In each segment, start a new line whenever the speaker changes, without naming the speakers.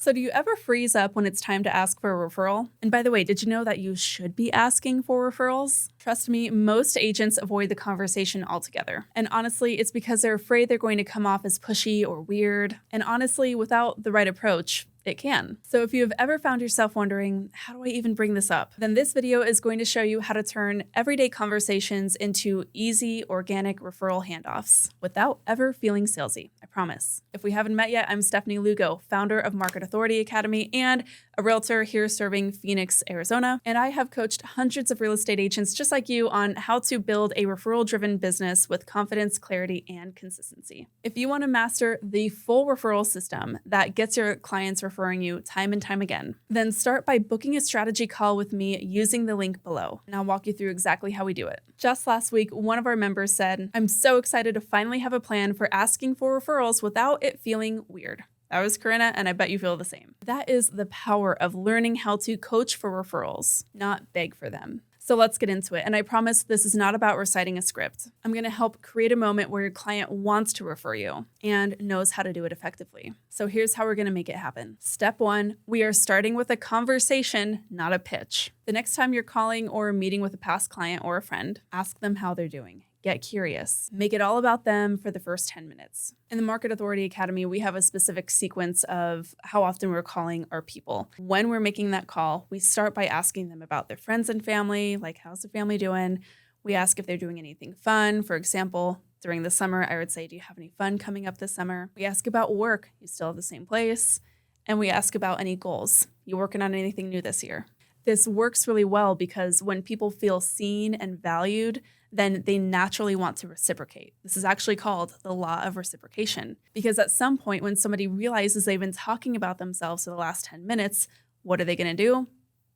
So do you ever freeze up when it's time to ask for a referral? And by the way, did you know that you should be asking for referrals? Trust me, most agents avoid the conversation altogether. And honestly, it's because they're afraid they're going to come off as pushy or weird. And honestly, without the right approach, it can. So if you have ever found yourself wondering, how do I even bring this up? Then this video is going to show you how to turn everyday conversations into easy, organic referral handoffs without ever feeling salesy, I promise. If we haven't met yet, I'm Stephanie Lugo, founder of Market Authority Academy and a realtor here serving Phoenix, Arizona. And I have coached hundreds of real estate agents just like you on how to build a referral-driven business with confidence, clarity, and consistency. If you want to master the full referral system that gets your clients referring you time and time again, then start by booking a strategy call with me using the link below. And I'll walk you through exactly how we do it. Just last week, one of our members said, "I'm so excited to finally have a plan for asking for referrals without it feeling weird." That was Corinna, and I bet you feel the same. That is the power of learning how to coach for referrals, not beg for them. So let's get into it. And I promise this is not about reciting a script. I'm going to help create a moment where your client wants to refer you and knows how to do it effectively. So here's how we're going to make it happen. Step 1, we are starting with a conversation, not a pitch. The next time you're calling or meeting with a past client or a friend, ask them how they're doing. Get curious. Make it all about them for the first 10 minutes. In the Market Authority Academy, we have a specific sequence of how often we're calling our people. When we're making that call, we start by asking them about their friends and family, like how's the family doing? We ask if they're doing anything fun. For example, during the summer, I would say, do you have any fun coming up this summer? We ask about work. You still have the same place? And we ask about any goals. You working on anything new this year? This works really well because when people feel seen and valued, then they naturally want to reciprocate. This is actually called the law of reciprocation. Because at some point when somebody realizes they've been talking about themselves for the last 10 minutes, what are they going to do?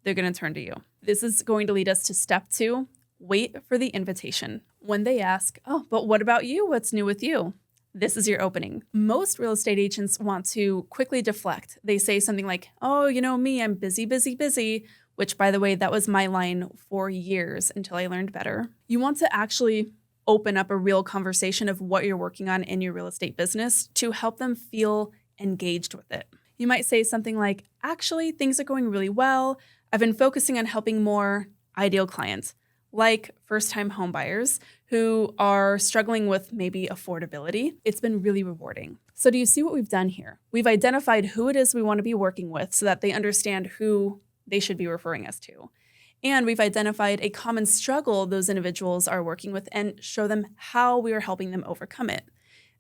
They're going to turn to you. This is going to lead us to step 2, wait for the invitation. When they ask, oh, but what about you? What's new with you? This is your opening. Most real estate agents want to quickly deflect. They say something like, oh, you know me, I'm busy, busy, busy. Which, by the way, that was my line for years until I learned better. You want to actually open up a real conversation of what you're working on in your real estate business to help them feel engaged with it. You might say something like, actually, things are going really well. I've been focusing on helping more ideal clients, like first-time home buyers who are struggling with maybe affordability. It's been really rewarding. So do you see what we've done here? We've identified who it is we want to be working with so that they understand who they should be referring us to. And we've identified a common struggle those individuals are working with and show them how we are helping them overcome it.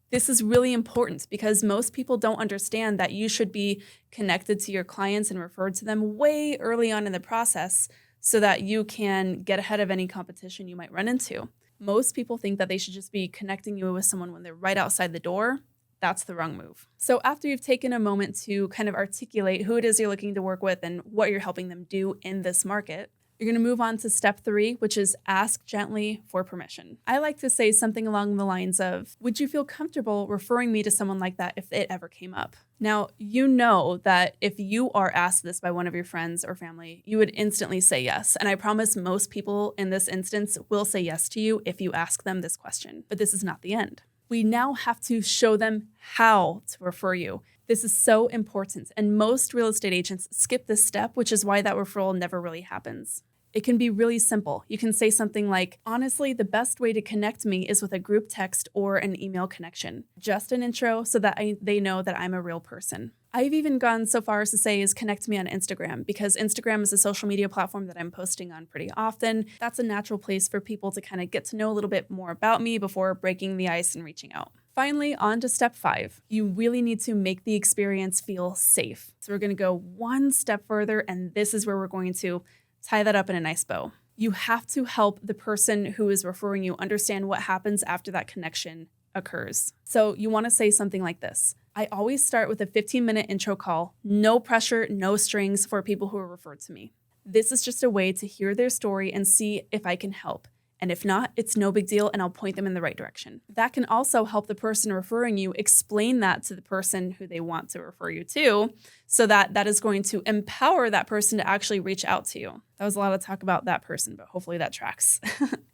This is really important because most people don't understand that you should be connected to your clients and referred to them way early on in the process so that you can get ahead of any competition you might run into. Most people think that they should just be connecting you with someone when they're right outside the door. That's the wrong move. So after you've taken a moment to kind of articulate who it is you're looking to work with and what you're helping them do in this market, you're going to move on to step 3, which is ask gently for permission. I like to say something along the lines of, would you feel comfortable referring me to someone like that if it ever came up? Now, you know that if you are asked this by one of your friends or family, you would instantly say yes. And I promise most people in this instance will say yes to you if you ask them this question. But this is not the end. We now have to show them how to refer you. This is so important, and most real estate agents skip this step, which is why that referral never really happens. It can be really simple. You can say something like, honestly, the best way to connect me is with a group text or an email connection. Just an intro so that they know that I'm a real person. I've even gone so far as to say is connect me on Instagram because Instagram is a social media platform that I'm posting on pretty often. That's a natural place for people to kind of get to know a little bit more about me before breaking the ice and reaching out. Finally, on to step 5. You really need to make the experience feel safe. So we're going to go one step further, and this is where we're going to tie that up in a nice bow. You have to help the person who is referring you understand what happens after that connection occurs. So you want to say something like this. I always start with a 15-minute intro call, no pressure, no strings for people who are referred to me. This is just a way to hear their story and see if I can help. And if not, it's no big deal and I'll point them in the right direction. That can also help the person referring you explain that to the person who they want to refer you to, so that is going to empower that person to actually reach out to you. That was a lot of talk about that person, but hopefully that tracks.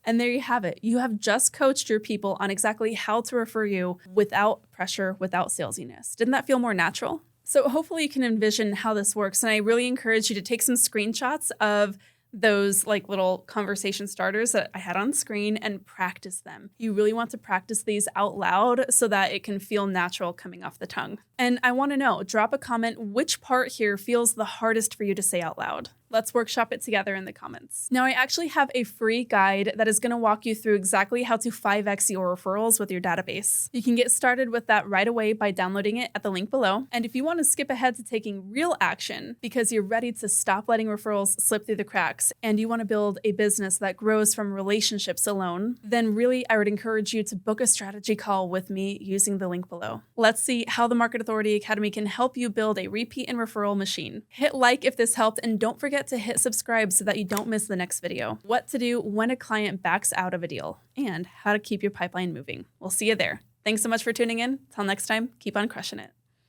And there you have it. You have just coached your people on exactly how to refer you without pressure, without salesiness. Didn't that feel more natural? So hopefully you can envision how this works. And I really encourage you to take some screenshots of those like little conversation starters that I had on screen and practice them. You really want to practice these out loud so that it can feel natural coming off the tongue. And I want to know, drop a comment, which part here feels the hardest for you to say out loud? Let's workshop it together in the comments. Now, I actually have a free guide that is going to walk you through exactly how to 5x your referrals with your database. You can get started with that right away by downloading it at the link below. And if you want to skip ahead to taking real action because you're ready to stop letting referrals slip through the cracks and you want to build a business that grows from relationships alone, then really I would encourage you to book a strategy call with me using the link below. Let's see how the Market Authority Academy can help you build a repeat and referral machine. Hit like if this helped, and don't forget to hit subscribe so that you don't miss the next video. What to do when a client backs out of a deal, and how to keep your pipeline moving. We'll see you there. Thanks so much for tuning in. Till next time, keep on crushing it.